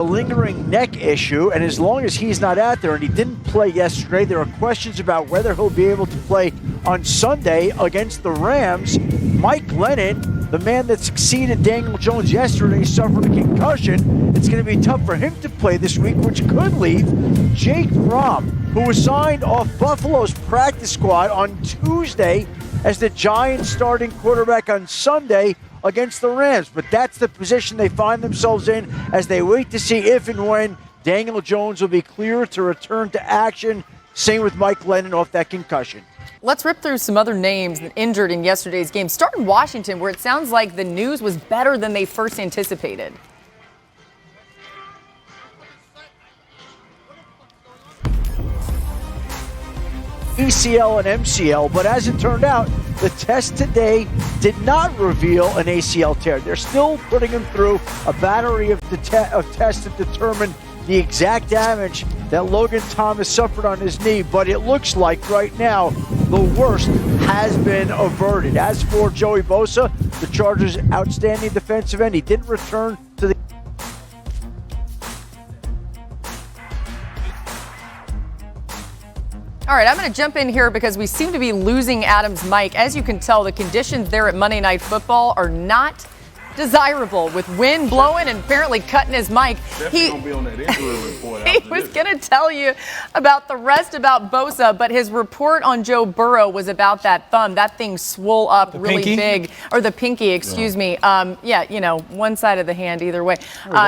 A lingering neck issue, and as long as he's not out there, and he didn't play yesterday, there are questions about whether he'll be able to play on Sunday against the Rams. Mike Lennon, the man that succeeded Daniel Jones yesterday, suffered a concussion. It's going to be tough for him to play this week, which could leave Jake Fromm, who was signed off Buffalo's practice squad on Tuesday as the Giants starting quarterback on Sunday against the Rams. But that's the position they find themselves in as they wait to see if and when Daniel Jones will be clear to return to action. Same with Mike Lennon off that concussion. Let's rip through some other names injured in yesterday's game. Start in Washington, where it sounds like the news was better than they first anticipated. ACL and MCL, but as it turned out, the test today did not reveal an ACL tear. They're still putting him through a battery of tests to determine the exact damage that Logan Thomas suffered on his knee, but it looks like right now the worst has been averted. As for Joey Bosa, the Chargers' outstanding defensive end, he didn't return to the All right, I'm going to jump in here because we seem to be losing Adam's mic. As you can tell, the conditions there at Monday Night Football are not desirable, with wind blowing and apparently cutting his mic. He was going to tell you about the rest about Bosa, but his report on Joe Burrow was about that thumb. That thing swole up really big. Or the pinky, excuse me. Yeah, you know, one side of the hand either way.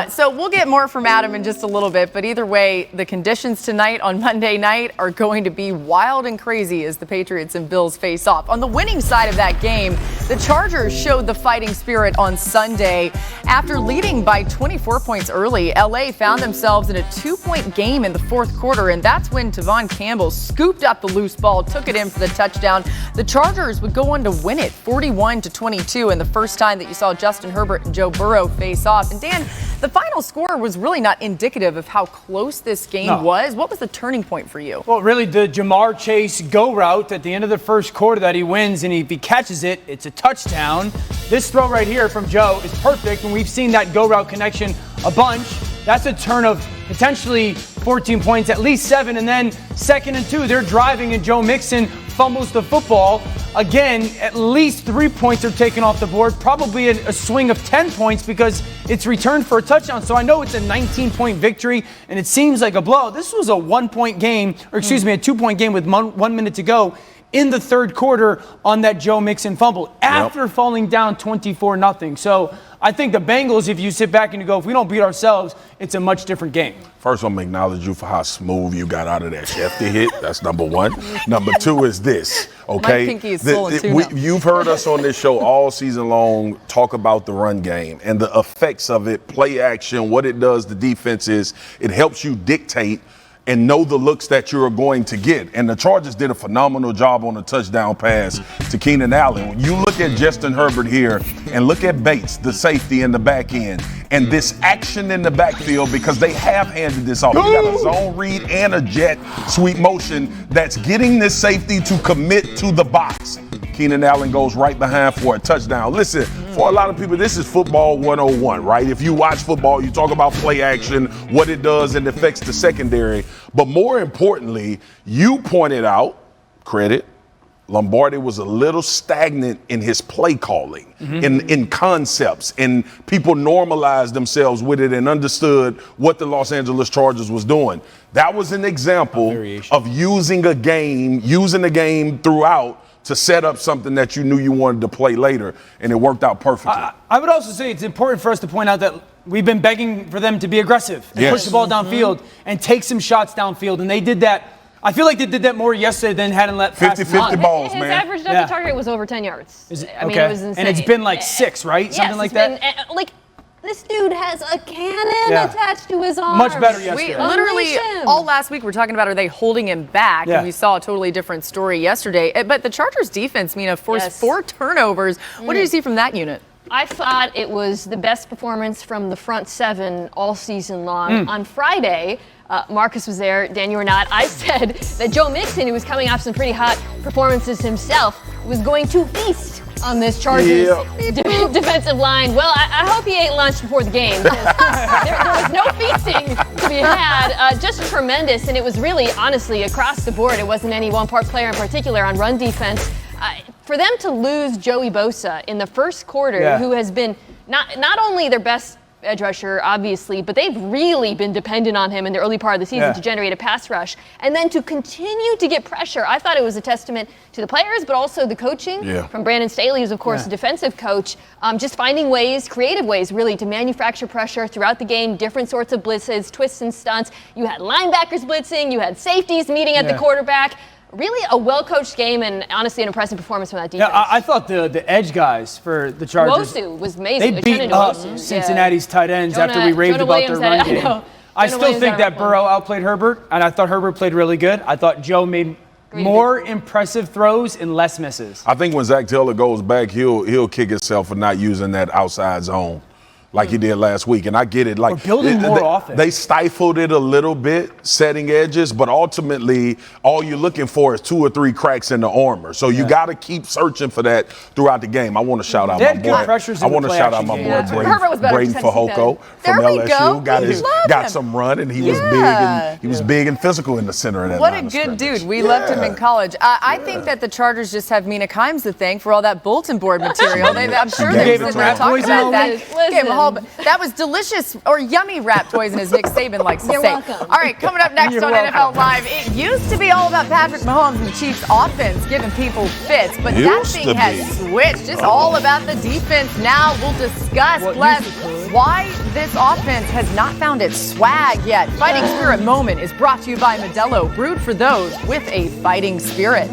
So we'll get more from Adam in just a little bit, but either way, the conditions tonight on Monday night are going to be wild and crazy as the Patriots and Bills face off. On the winning side of that game, the Chargers showed the fighting spirit on Sunday. After leading by 24 points early, LA found themselves in a 2-point game in the fourth quarter, and that's when Tavon Campbell scooped up the loose ball, took it in for the touchdown. The Chargers would go on to win it 41-22, and the first time that you saw Justin Herbert and Joe Burrow face off. And Dan, the final score was really not indicative of how close this game was. What was the turning point for you? Well, really the Jamar Chase go route at the end of the first quarter that he wins, and if he catches it, it's a touchdown. This throw right here from Joe is perfect, and we've seen that go route connection a bunch. That's a turn of potentially 14 points, at least 7, and then 2nd and 2, they're driving, and Joe Mixon fumbles the football. Again, at least 3 points are taken off the board, probably a swing of 10 points because it's returned for a touchdown. So I know it's a 19-point victory, and it seems like a blow. This was a 1-point game, or excuse me, a 2-point game with 1 minute to go in the third quarter on that Joe Mixon fumble after falling down 24-0. So I think the Bengals, if you sit back and you go, if we don't beat ourselves, it's a much different game. First, I'm going to acknowledge you for how smooth you got out of that Shefty hit. That's number one. Number two is this, okay? My pinky is swollen too now. You've heard us on this show all season long talk about the run game and the effects of it, play action, what it does to defenses. It helps you dictate and know the looks that you're going to get. And the Chargers did a phenomenal job on the touchdown pass to Keenan Allen. When you look at Justin Herbert here and look at Bates, the safety in the back end, and this action in the backfield, because they have handed this off. You got a zone read and a jet sweep motion that's getting this safety to commit to the box. Keenan Allen goes right behind for a touchdown. Listen, for a lot of people, this is football 101, right? If you watch football, you talk about play action, what it does and affects the secondary. But more importantly, you pointed out, credit, Lombardi was a little stagnant in his play calling, in concepts, and people normalized themselves with it and understood what the Los Angeles Chargers was doing. That was an example of using the game throughout to set up something that you knew you wanted to play later, and it worked out perfectly. I would also say it's important for us to point out that we've been begging for them to be aggressive and push the ball downfield and take some shots downfield, and they did that. I feel like they did that more yesterday than hadn't let 50-50 balls, man. His average depth of target was over 10 yards. I mean, it was insane. And it's been like 6, right? Something like that? This dude has a cannon attached to his arm. Much better yesterday. We literally, all last week, we're talking about, are they holding him back? And we saw a totally different story yesterday. But the Chargers defense, Mina, forced 4 turnovers. What did you see from that unit? I thought it was the best performance from the front 7 all season long. On Friday, Marcus was there, Dan, you were not. I said that Joe Mixon, who was coming off some pretty hot performances himself, was going to feast on this Chargers defensive line. Well, I hope he ate lunch before the game. There was no feasting to be had. Just tremendous, and it was really, honestly, across the board. It wasn't any one player in particular on run defense. For them to lose Joey Bosa in the first quarter, who has been not only their best edge rusher, obviously, but they've really been dependent on him in the early part of the season to generate a pass rush. And then to continue to get pressure, I thought it was a testament to the players, but also the coaching from Brandon Staley, who's, of course, a defensive coach, just finding ways, creative ways, really, to manufacture pressure throughout the game, different sorts of blitzes, twists and stunts. You had linebackers blitzing, you had safeties meeting at the quarterback. Really a well-coached game and honestly an impressive performance from that defense. Yeah, I thought the edge guys for the Chargers. Wosu was amazing. They beat up Cincinnati's tight ends after we raved about their run game. I still think that Burrow outplayed Herbert, and I thought Herbert played really good. I thought Joe made more impressive throws and less misses. I think when Zach Taylor goes back, he'll kick himself for not using that outside zone like he did last week. And I get it. Like, we're building more offense. They stifled it a little bit, setting edges, but ultimately all you're looking for is 2 or 3 cracks in the armor. So you got to keep searching for that throughout the game. I want to shout out my boy. I want to shout out my boy Braden Fajoko from LSU. Got some run, and he was big and he was big and physical in the center of that. What a good dude. We loved him in college. I think that the Chargers just have Mina Kimes to thank for all that bulleting board material. I'm sure they were talking about that. That was delicious or yummy rat poison, as Nick Saban likes to say. Welcome. All right, coming up next on NFL Live, it used to be all about Patrick Mahomes and the Chiefs' offense giving people fits, but that thing has switched. It's all about the defense now. We'll discuss, plus, why this offense has not found its swag yet. Fighting Spirit Moment is brought to you by Modelo, brewed for those with a fighting spirit.